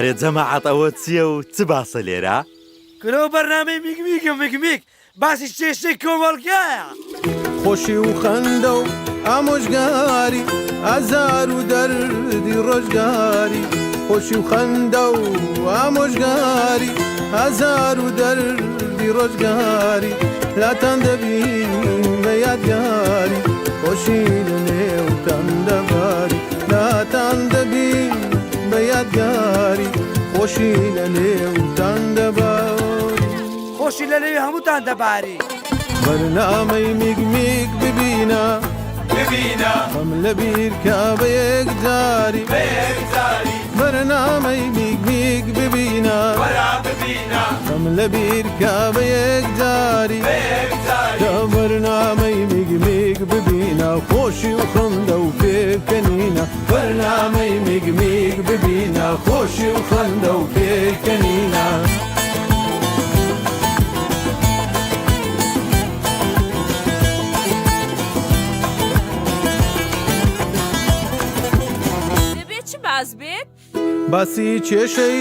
جارێ جەماعەت ئەوە چییە و چ باسە لێرە؟ کلۆ بەرنامەی میگمیک باسی چێشتەی کۆمەڵگایە خۆشی و خەندە و ئامۆژگاری ئازار و دەردی ڕۆژگاری خۆشی و خەندە و ئامۆژگاری ئازار و دەردی ڕۆژگاری لاتان دەبین بە یادگاری خۆشی لە نێوتان دەباری لاتان دەبین بە یادگاری خۆشی لە نێوتان دەباری خۆشی لە لەوێ هەمووتان دەباری بەرنامەی میگمیگ ببینە خەم لە بیرکە بە یەکجاری بەرنامەی میگمیگ ببینە خەم لە بیرکە بە یەکجاری کە بەرنامەی میگمیگ ببینە خۆشی و خەندە و پێکەنینە بەرنامەی میگمیگ ببینە خۆشی و خەندە و پێکەنینە باسی کێشەی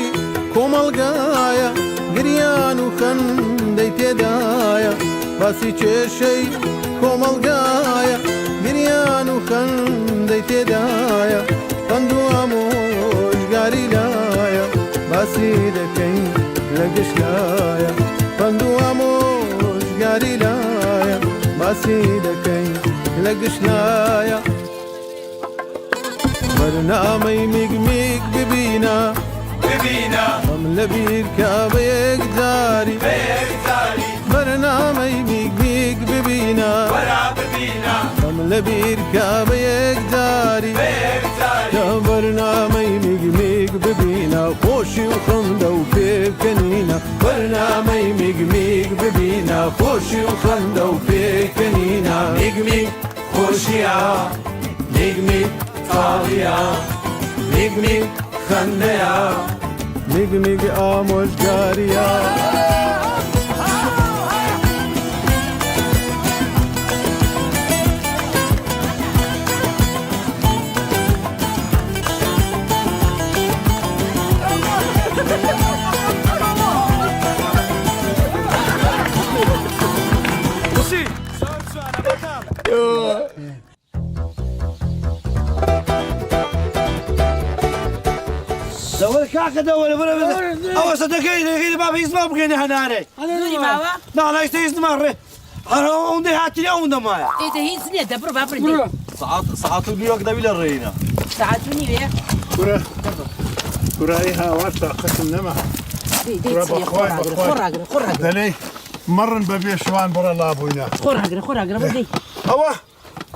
کۆمەڵگایە گریان و خەندەی تێدایە باسی کێشەی کۆمەڵگایە گریان و خەندەی تێدایە خەند و ئامۆژگاری لایە باسی دەکەین لە گشتایە خەند و ئامۆژگاری لایە باسی دەکەین لە گشتایە بەرنامەی میگمیگ ببینە خەم لە بیرکە بە یەکجاری بەرنامەی میگمیگ ببینە خەم لە بیرکە بە یەکجاری کە بەرنامەی میگمیگ ببینە خۆشی و خەندە و پێکەنینە بەرنامەی میگمیگ ببینە خۆشی و خەندە و پێکەنینە میگمیگ خۆشیە میگمیگ تاڵیە میگمیگ خەندەیە میگمیگ ئامۆژگاریە دەوەرە کاکە دەوەرە بڕە ئەوە سەدەکەی بابە هیچ ما بکەینە هەنارەی ناڵایستە هیچ نماڕێ ئەوەندەی هاتیری ئەوەندەمایە ئێدە هیچ نییە دەبڕ با بڕێ سەعات و نیوەک دەبی لە ڕێینە ساعت و نیوێ کوڕایی هاوار تاقەتم نەما دەلێ مەڕن بەبێ شوان بڕە لابووینە خۆراگرە بەدەی ئەوە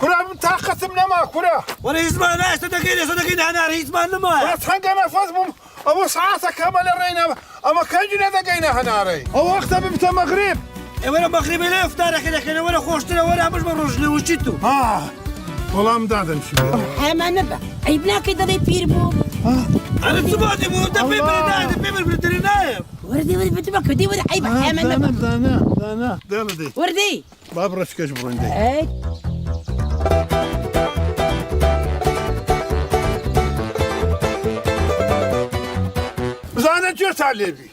کورا من تاقەتم نەما کورا وەرە هیچمان نایە سەدەکەین هەنارە هیچمان نمایە هەنگە نەفەس بووم ئەوە ساعاتە کەمە لە ڕێینە ئەمە کەنجی نەدەگەینە هەنارەی ئەو وەختە ببتە مەغریب ئێوەرە مەغریبی لە ئەفتارەکە دەکەنە وەرە خۆشترە وەرە ئەمەش بە ڕۆژلەوە چیت و وەڵام دادەن هەمان نەبە ئەی بناکەی دەڵێ پیر بوو ئەرە چ بادی بوو دە پێ بردری نایە وەردەی وەری بەدە بەکە دەی وەرە ئەی بە هەمان نەبە دانا دەڵێ وەردەی با بڕشکەش بڕۆندەی بزانە گوێتان لێبی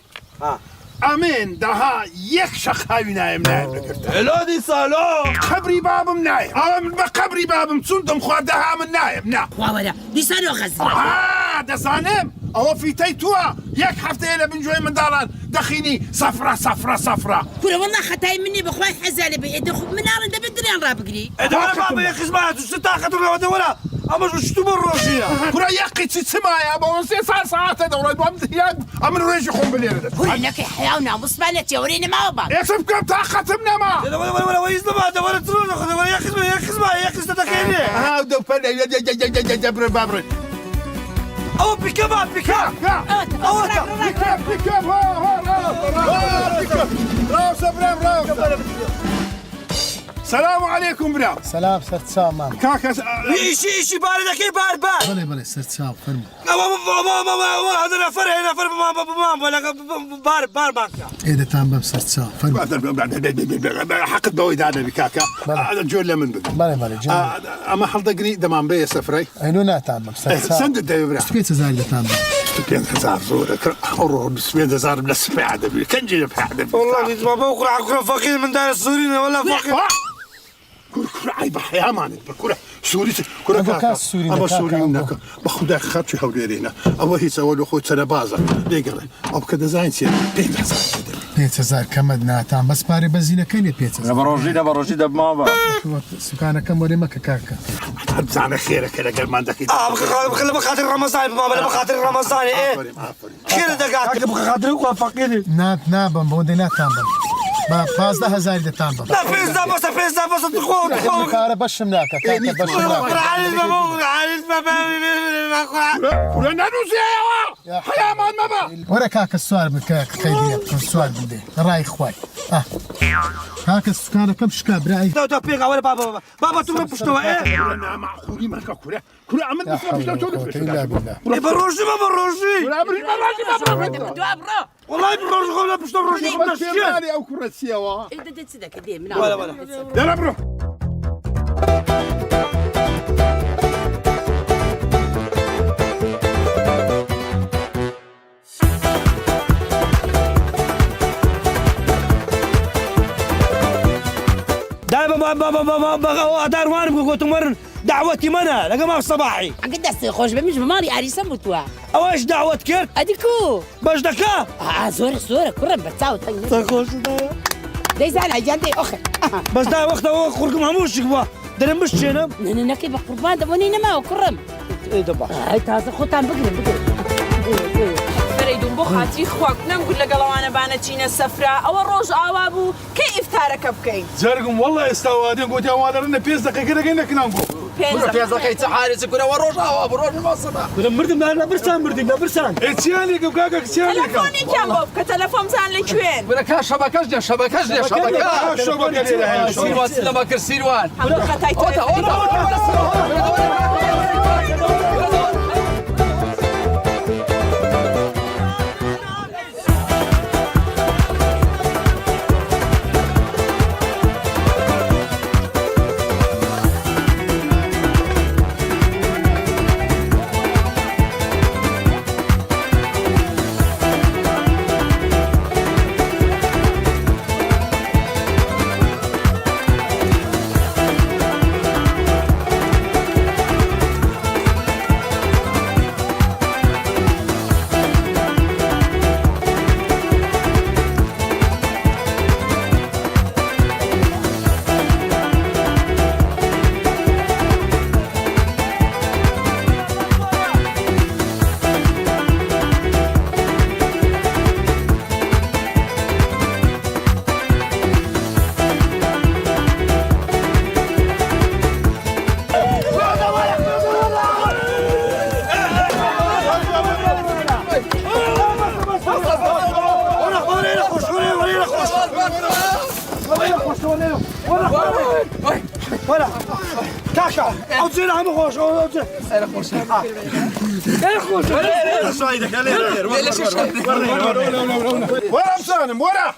ئەمێن داها یەک شەخاوی نایم لەگرتە ئێلۆدی ساڵۆ قەبری بابم نایە ئەوە من بە قەبری بابم چون دەمخوارد دەها من نایم نا خواوەرە دیسانەوە خەزرە دەزانم ئەوە فیتەی تووە یەک هەفتەیە لە بنجۆی منداڵان دەخینی سەفرە کورە وەڵا خەتای منی بەخوای حەزالێ بە ئێدە خوب مناڵن دەبێت دریان ڕابگری ئەدەوەرە بابە یە خزمات و ستاقەت ڕەوەدە وەرە ئەمەش شتو بە ڕۆژیە کورە یەقی چمایە بەوە سێ ساعتە دەوڕێت بۆم دەیان ئەمن ڕێژی خۆم بلێرە کوری نەکەی حیا و ناموسمان لە تێوەرەی نەماوە بام ئێستا بکەم تاقەتم نەما وەرە هیچ نەما دەوەرە ترۆ یە خزمە دەکەینێ دەبرە بابڕێت ئەوە پیکە با پیکە سلام علیکم برا سلام سەرچاو مام کاکە ئیشی بارە دەکەی بار بەڵێ بەڵێ سەرچاو فەرموو نەفەر بار بانکە ئێدەتان بەم سەرچاو فەرموو حەقت بەوەی دادەبی کاکە جۆر لە من بن بەڵێ بەڵێ جان ئەمە هەڵدەگری دەمان بێ سەفرەی ئەینۆ ناتان بەم سەرچاو سندت دەوێ برا پێ چ زار دەتان بەم هزار زورك أروح بسبيد هزار بلا سبعة دبي كان جينا بحاجة والله قلت ما بكره عكره فقير من دار السوريين ولا فقير كرة عيب يا مان كرة سوري كرة أبو كاس سوري أبو كاكا سوري أبو. منك بخدا خاطر هوليرينا أبو هي سوى له خوت سنة بازا ليقرا أبو كذا زين سير بيت حساب پێت هزار کەمت ناتان بەس پارێ بەزینەکەی لێ پێت بەڕۆژی دەبماوە سوکانەکەم وەرێ مەکە کاکە بزعنا خيرك يا قال ما عندك بخاطر رمضان بابا بخاطر رمضان ايه خير دقات بخاطر فقير نابم بۆ دەی ناتان بم بە 15000 دەتان بم لا فيزا بس تخو کارە بەشم ناکە کاکە بەشم كرة نانوس يا حيا مان ماما وەرە کاکە سوار بکە قەیدی بکەم سوار بدێ ڕای خوای کاکە سوکانەکەم شکا برای تو بيغا ولا بابا تو بشتوا ايه كرة معقولي ما كرة كرة عملت لا بس حول ولا قوة إلا بالله بروجي ما بروجي كرة بري ما دوابرا والله بروجي ولا بشتو روجي ولا شيء أو كرة سيوا إذا تصدق دي من ولا يلا برو دائما بابا دار وانا قلت مرن دعوتي منا لقى ما في صباحي قد خوش بمش بمالي عريسة متوا اواش دعوتك أديكو باش دكا زورة كرة بتساوي تخوش دي زعل عجاندي أخي بس دا وقت خركم هموش كبا درم مش شنم نكي بقربان دبوني نما وكرم ايه دبا هاي تازة خوتان بقرم فريدون بۆ خاتی خواک نەمگوت لەگەڵەوانە بانەچینە سەفرا ئەوە ڕۆژ ئاوا بوو کەی ئیفتارەکە بکەین زرقم والله استوادين قلت يا والله بيز دقيقة دقيقة كنانكو پێزەکەی چحارێکی کورەوە ڕۆژاوە بڕۆژ ماسەدا مردم لا برسان اتشاني قبقاك اتشاني تەلەفۆنێکیان بۆ بکە تەلەفۆم زان لەکوێن برەکە شەبەکەش لێ شەبەکەش لێ سیروان لەما کرد سیروان هەموو خەتای تۆ ولا كاكا او زين عم خوش او زين انا خوش ايه خوش صايدك ورا مسانم ورا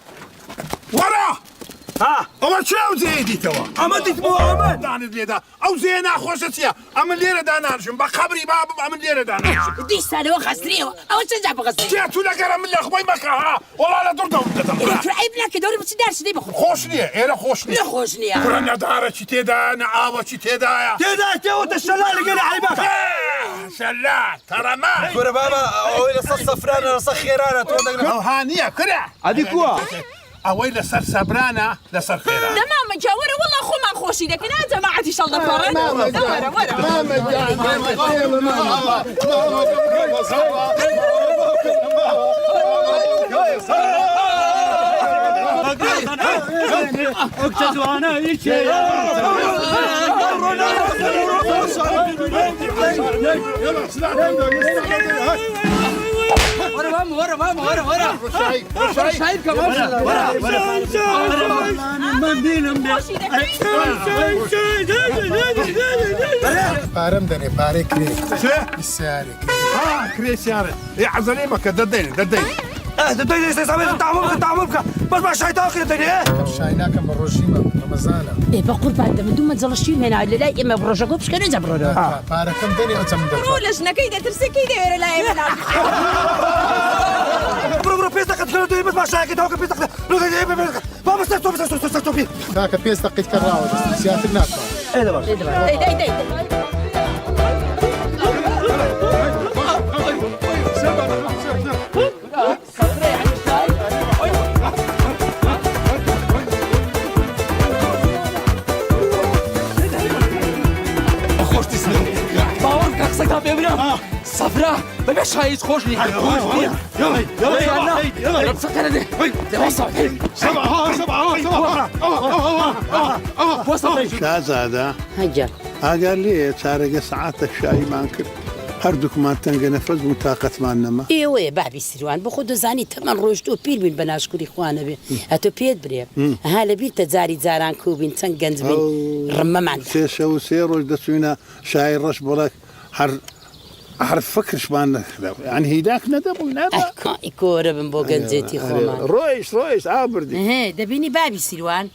ها اول شو زيدي توا عملت مو عمل دان ليدا او زينا خوشتيا عمل ليره دانارشم بخبري باب عمل ليره دانارشم دي سنة وخسريه أو شجع بغسريه جاتو لقرا من اخوي مكا ها والله لا درت عيبنا كدوري بس دارش دي بخو خوشني انا خوشني لا خوشني يا كرنا دارة تيدا نعاوة تيدا تيوت الشلال قال عيبك شلال ترى ما كورة بابا اويل صفرانا صخيرانا او هانية كرة هذيك هو اوي لسر سبرانا لسر خيرانا دەمام جاوەرە وەڵا خۆمان خۆشی دەکەن جەماعەتی شەڵدە پەڕێن پارەم دەنێ پارەی کرێ شو؟ بسیارێک كريس يا ريت يا عزليمك ددين تدري تعمل بس ما شايت اخر تدري ايه شای ناکەم بە ڕۆژیمە رمضانە إيه بقول بعد من دون ما تزلشين هنا على لا إما بروجكم بس كانوا جبروا پارەکەم دەنێ ئەوچەم دەکات ڕۆ لە ژنەکەی دەترسێ کەی دەوێرە لای منە برو بيس دقيقة تقول لي بس ما شايك توقف بيس دقيقة بابا ستوب کاکە 5 دقیقەت کە ڕاوە زیاتر ناتوانم ايه ده باش خوش دیسم باور کە قسەکان پێ برام سەفرا بەبێ شایز خۆش نیە شازادە هجا ئاگار لێ چارەگە سعاتە شایمان کرد هەردووکمان تەنگە نەفەس بوو تااقەتمان نەما ئێوەیە بابی سیروان بە خۆ دەزانی تەمان ڕۆژت و پیر بین بە ناشکوری خوانە بێ ئەتۆ پێت برێ ها لەبییر تە جاری جاران کوبین چەند گەنج بین ڕمەمان سێ شەو و سێ ڕۆژ دەچوینە شای ڕەش بڵێک هەر فکرشمان ئەن هیداک نەدەبوو نابە ئەکۆی کۆرە بم بۆ گەنجێتی خۆمان ڕۆیش ئا بردی دەبینی بابی سیروان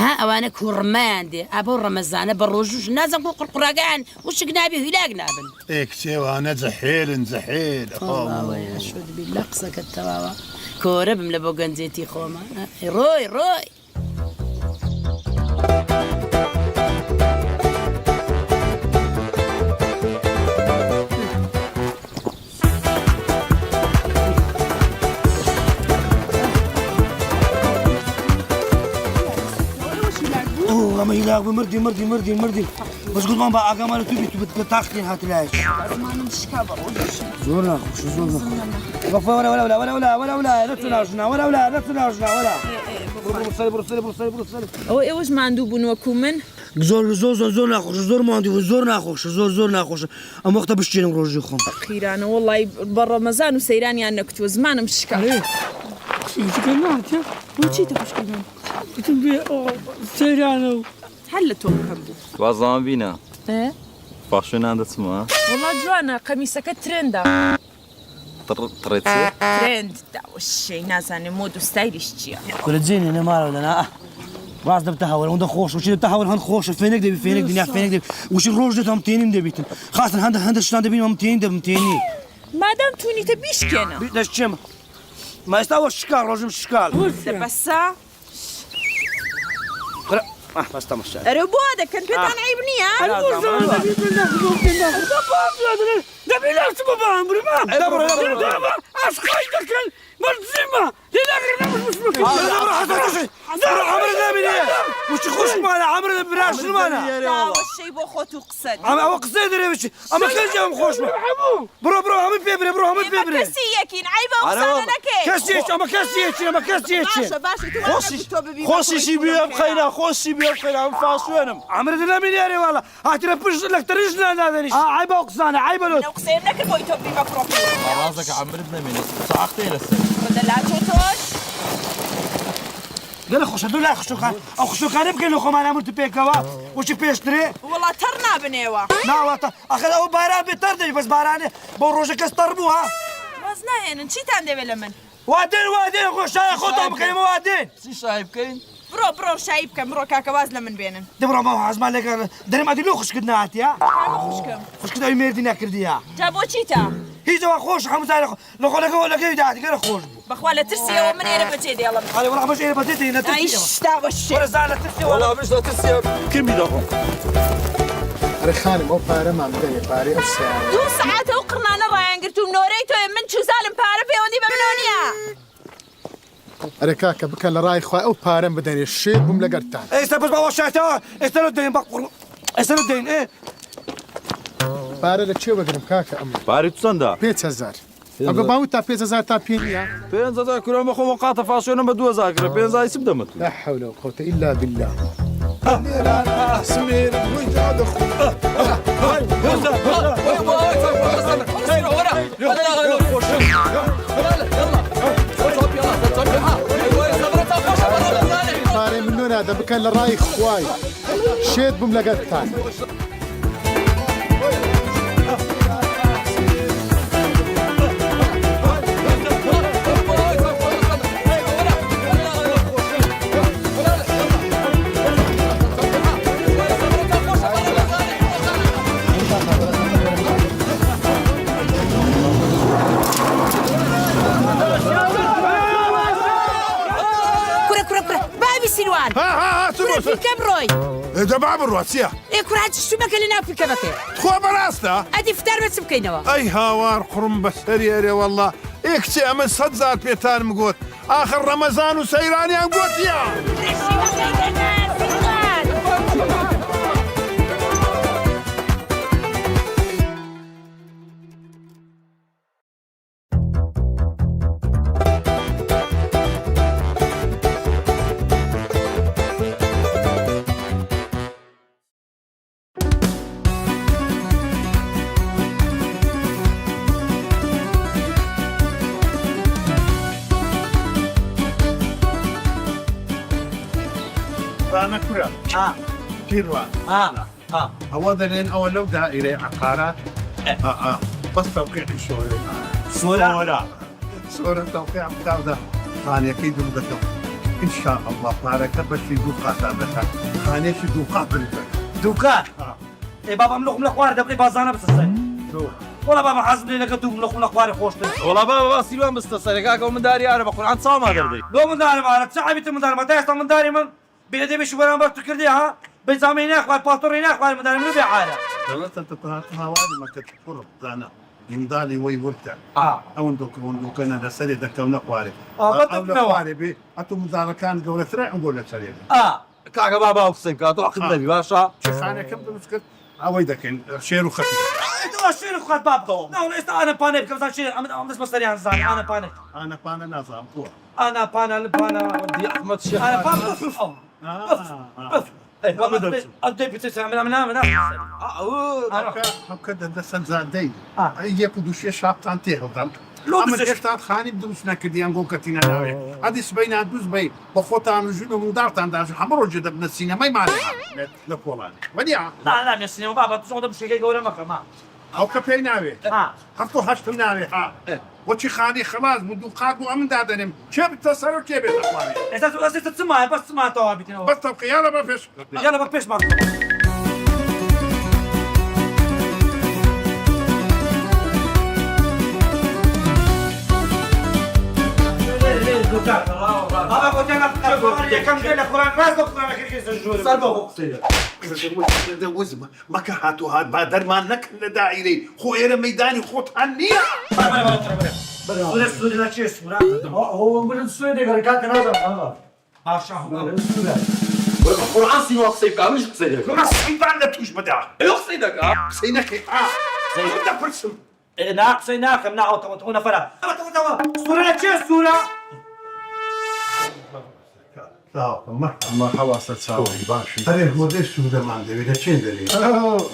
ها ئەوانە کوڕمەیان دێ ئابە ڕەمەزانە بە ڕۆژوش نازم بۆ قڕقڕاگەیان وشک نابێ هیلاک نابن ئێ کچێوانە جەحێلن جەحێل شدبی لە قسەکەت تەواوە کۆرە بم لە بۆ گەنجێتی خۆمان ڕۆی اما يلاق مردي بس قلت ما بقى اقام تبي بتاخذين هات لاش زورنا غفا ولا لا تناجنا ولا برسل ئەوە ئێوەش ماندوو بوون وەکو من زور ناخوش زور ناخوش ام وقت بشتينم روجي خون خیرانە وڵی بە ڕەمەزان و سەیرانیان نەکوتووە زمانم شکا چیتە خوشکەکەم سيرانو هەر لە تۆ بکەم بوو وازڵام بینە پاشوێنان دەچمەوە وڵا جوانە قەمیسەکە ترێندا تڕێت ترێند داوەشەی نازانێ مۆد و ستایلیش چییە كل تجيني انا ما انا راس دبتهاول وده خوش وش دبتهاول هن خوش فينك دبي فينك دنيا فينك دبي وش الروج ده هم تينين دبيتن خاصة هند شلون دبين هم تينين دبم تيني مادام تونیتە بیشکێنە ليش كم ما يستوى الشكال رجل الشكال دەبەسا بس تمشي ئەرە بۆ دەکەن پێتان عیب نییە دبي لا تبغى برما دبر اسخاي دكن مرزمه لا مش عمر دابني وش خوش مالا عمر براش مالا داوەشەی بۆ خۆت و قسەت اما قصيدة وش اما كل جام خوش برو هم بيبري هم بيبري کەسی یەکین عیبە و قسانە نەکەی كسيش اما كسيش باشە باشە تۆ ببی خوشي بيا بخير خوشي بيا بخير عم فاسوينم عمر دنا ملياري والله هاتنا بش لك ترجنا هذا عيبه وقصانه عيبه لو قسەیم نەکرد بۆی تۆ ببی بە پرۆفیل ڕازەکە عمرت نەمێنێت ساعتێ لەسەر دەلاچۆ تۆش لا خوش هذول لا خوش كان يمكن لو خمان عملت بيكوا وش بيشتري وڵا تەڕ نابنێوە لا واتا اخذ او باران بيطردني بس باراني بروجك استربوها باز ناهێنن چیتان دەوێت لە من وادين خوش خذهم كلمه وادين چی شای بکەین بڕۆ شایی بکەم بڕۆ کاکەواز لە من بێنن دبر ما عزمان لك دري ما دلو خوش كدنا هاتيا خوشکەم خوش كدا يمردي نكرديا جا بۆ چیتە هي جو خوش حمزه لو قال ولا كيدا غير خوش بەخوا لە ترسیەوە من ئێرە بەجێ دێڵم هذا والله مش ايه بديتي نتسي ئایش داوەشێ ولا زالت تسي ولا مش ترسي كم بيداهم ئەرە خانم ئەو پارەمان بدەنێ پارەی ئەو سیارە دوو سەعاتە و قڕنانە ڕایانگرتوم نۆرەی تۆیە من چوزانم پارە پەیوەندی بە منەوە نییە ئەرە کاکە بکە لە ڕای خوا ئەو پارەم بدەنێ شێ بووم لەگەرتان ايش بس بابا شايته استنوا الدين بقر استنوا الدين ايه پارە لە چێ وەگرم کاکە ئەمە پاری تو چەندە 5,000 ئەگە باوت تا 5,000 تا پێ نییە 5,000 کرۆمە خۆمە قاتە فاشوێنە بە 2,000 کرا 5,000 چ بدەمت لا حول ولا قوة إلا بالله سمير وين قاعد پارەی من نۆنادە بکەن لە ڕای خوای شێت بووم لەگەرتان خۆی ئێدە با بڕواتچیە ئێ کوراج شتومەکە لە ناو پیکەبەکە خۆ بەڕاستە ئەدی فتار بە چ بکەینەوە ئەی هاوار قڕم بەسەریێرێ وەڵڵا ئێکچێ ئەمە 100 زار پێتانم گوت ئاخر ڕەمەزان و سەیرانیان گوتیە أنا كورا كيروان هو ذلين أول لو دائرة عقارات بس توقيع صورة توقيع بتاعه خاني أكيد بدكم إن شاء الله بارك بس في دوقات عندك خاني في دوقات بالفعل دوکان ای بابا ملخ خوار دبری بازانه بسسه ولا بابا حاسبني لك دوم ملخ خوار خوشت وڵا بابا سیروان بستە سەرێکاکە و من داریارە بە قورعان چاڵما دەردەی لو من داري مالك صاحبي من داري ما تاستا من داري من بيدي بشو بنا برتو كرديها بيزامي ناخوار باتوري ناخوار من داري من بيعاله دولت تتهاوى ما تتفرط زانا يمضالي ويورتع أو ندوك أنا لسري دكتور قواري بدك قواري بي أتو مزارة كان دولة رأي نقول سري کاکە بابا قسەی بکات تۆ عقل نەبی باشە شخانة كم بمسكت أوي دكين شيرو خفيف انت شير خوات باب لا ولا است انا باني بكم شير ام بس مستري عن زان انا باني أنا بانا نظام قوة انا بانا دی ئەحمەد شێخ انا باب أدي بتسمع من هكذا دسن زادين يكودو شيء شابتان تيهضم لو أما بس إشتات خاني بدوسنا كديان قول كتينا ناوي هذه سبينا دوس بي بخوتان وجنو من دارتان داش حمرو جدا من السينما ما يمالي لكولاني بديع لا من السينما بابا تصعد بشي قولا ما أو كفي ناوي ها هفتو هشتو ناوي ها وشي خاني خلاص بدو قاقو أمن دادنم كيف بتصرف كيف بتقواني اساس تسمع بس تسمع تو بيتنا بس تبقى يلا ما فيش يلا بقيش معك بابا قلت لك كم قال القران راس القران كيف يسجل صلبه وزمة ما كهاتو هاد بادر ما نكن دائري خو إيرا ميداني خوت عنيا سوري لا شيء سورة هو من سوري قال كان هذا ما شاء الله قورعان سیوا قسەی بکات مش قسەی دەکات ما سيبان لا توش بدع قسەی دەکات سينك زي برسم ناقصيناك منعه تونا فلا سورة لا شيء سورة لا ما حواس تساوي باشي أنا هو ده السودة ما عندي ولا شيء دري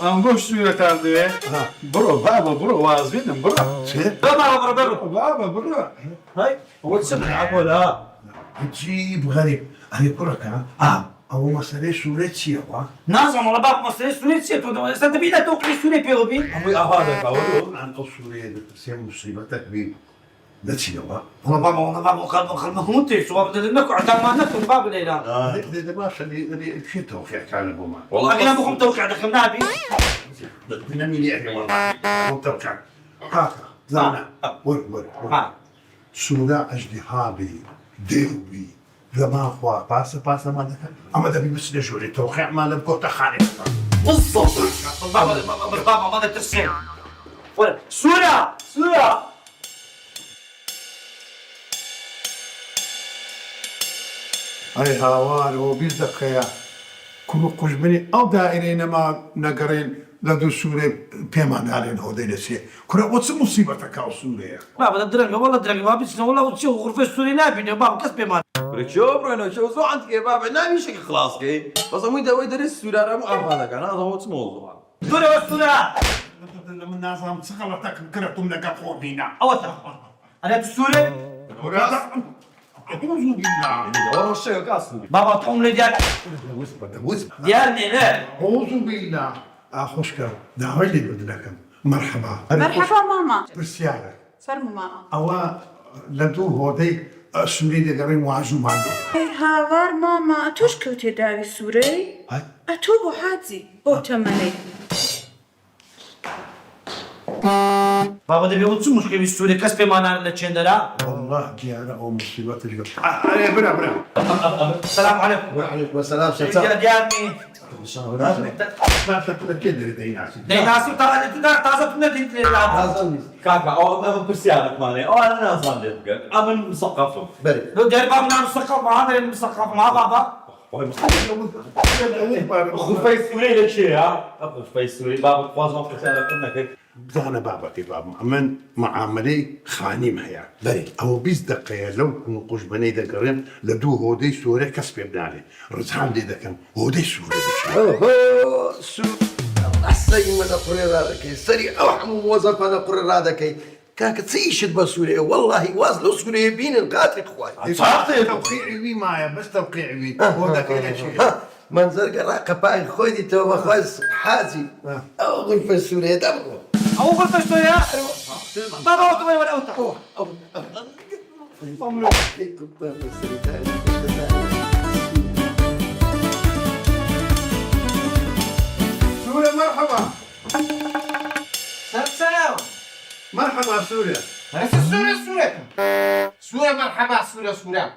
أنقوش سودة عندي برو بابا برو وازين برو بابا برو هاي هو تسمع ولا عجيب غريب أنا بركة أو مسألة سورة سيوا نازم ولا باب مصري سوري سيتو استنت بينا توقي سوري بيروبي أمي أهذا كاولو عن سورة سيم مصيبة تكبير ده سيوا والله بابا قلب مهمتي شو بدنا نكو عدم ما نكو باب ليلا ده باش اللي في توفيق كان بوما والله انا بكم توقع دخل نابي بدنا مين يعني والله توقع هاكا زانا ور سورة أجدهابي ديوبي زمان خوا باسا ما ذكر أما ده بس نجوري توقع ما لم كنت خانق بالضبط بابا ما ترسل سورة أي هاوار وبيزدق يا كل قجبني أو دائرين ما نقرين لدو سورة بيمان علين هو دينسي كل واتس مصيبتك أو سورة بابا درنگ والله درنگ ما بيسنا والله وتشو غرفة سوري نابي بابا كسب ما شو برونو شو زو عندك يا بابا نامي شكل خلاص كي بس أمي دوي درس سورة رامو هذا كان هذا هو موضوع سورة والسورة من نظام سخلتك كرتم لك قومينا أوتا أنا تسورة أعوذ بالله ورا الشيء كاسن بابا تقوم لي ديال ديالني لا أعوذ بالله أخشك دعوة لي بدلكم مرحبا مرحبا ماما بالسيارة فرموا ماما أو لدو هودي سوري دي قرين واجو مانو هاوار ماما اتوش كوتي داوي سوري اتو بو حادزي بو تمني بابا دەبێ چ مشکلی سووری کەس پێمانان لە چێندەرا والله جيارة أو مصيبة اليوم علي برا سلام علیکم وعليكم السلام دیارمی ما تتذكر ديناسي دەیناسی تازە نەدین كاكا او اما برسيانك ماني او انا ناس ما بقى اما مثقفهم بري دەربام نام سەقڵ هذا مسەقڵ ما بابا خفاي السوري لك شيء ها خفاي السوري بابا خوازم برسيانك انك زانا بابا بابا من معاملي خاني هيا بري أو بيز دقيقة لو نقوش بني دقرين لدو هودي سوري كسب يبنالي رزحان دي دكان هودي سوري اوه سو السي من قريرادك سري او حمو موظف انا قريرادك كاك تسيشد بسوريا والله واصلوا سوريا بين القاتل اخوي توقيعي وي معايا بس توقيعي وي هو دقيقة شيء منظر قراقة باي خويدي تو خاص حازي او غرفة سوريا دمغو او غرفة سوريا بابا اوتو ولا اوتو ممنوع عليكم بابا سوريا مرحبا سلام مرحبا سوريا سوريا مرحبا سوريا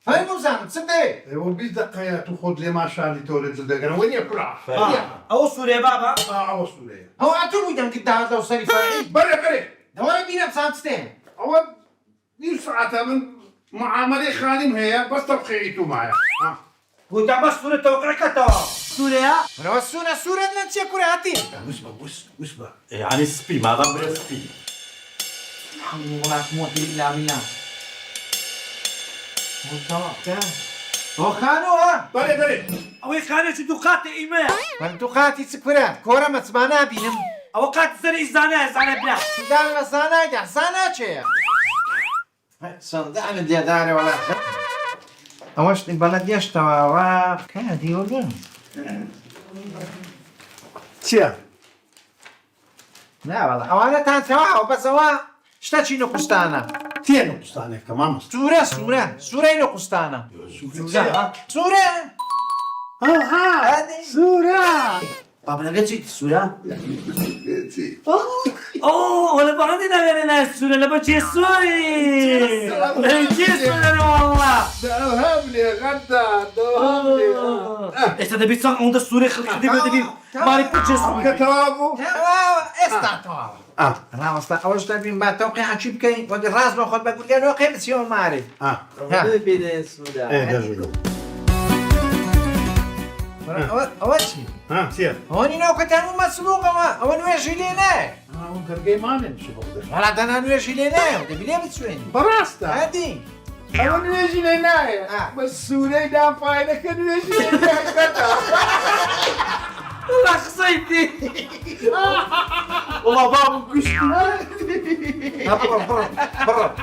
فين موزان تصدق هو بيز دقيقة تاخذ لي ما شاء الله تولد الدقن وين ياكل او سوريا بابا أو سوريا هو عتو ويدان قد هذا وصري فرعي بري دوري بينا بسامتين هو دي ساعتها من معاملة خادم هي بس توقيعيته معي قلت بس سوريا توقعك تو سوريا انا وسونا سوريا ننسى كرهاتين وسبة يعني سبي ما ضم سبي الحمد لله موت الا بالله وخانوها بري او كانت دقات ايمان بندقاتي سكرات كورة ما تسمعنا بينم اوقات سري زانا بلا دارنا زانا ده زانا شيء صدقني دي داري ولا اوش البلد يشتوى كادي ولا تيا لا والله او انا تان سوا بس هو اشتاتشي نقصتانا تيا نقصاني كمان سورة نقصتانا سورة سورة بابا لقيت سوريا اوه ولا بعدين انا سوريا لا بجي سوري بجي سوريا والله دوهم لي غدا دوهم لي انت تبي تصنع عند السوري خلي تبي ماري بجي سوري كتابو استعطوا انا وصلت اول شيء بين بعد توقيع حنشوف كاين ودي الراس باخذ بقول لي انا قيمه يوم ما اعرف بين السودان ايه دجلو اول شيء تيا هوني نو كتانو مسروقه ما هو نوجي لينا ونكرجي مالن شو بقدر ولا انا نوجي لينا ودي بلي بتسوين براستا هادي أول نيجي لنا بس سوري دا فايدة كان نيجي لنا لا خصيتي والله بابا كشتي برا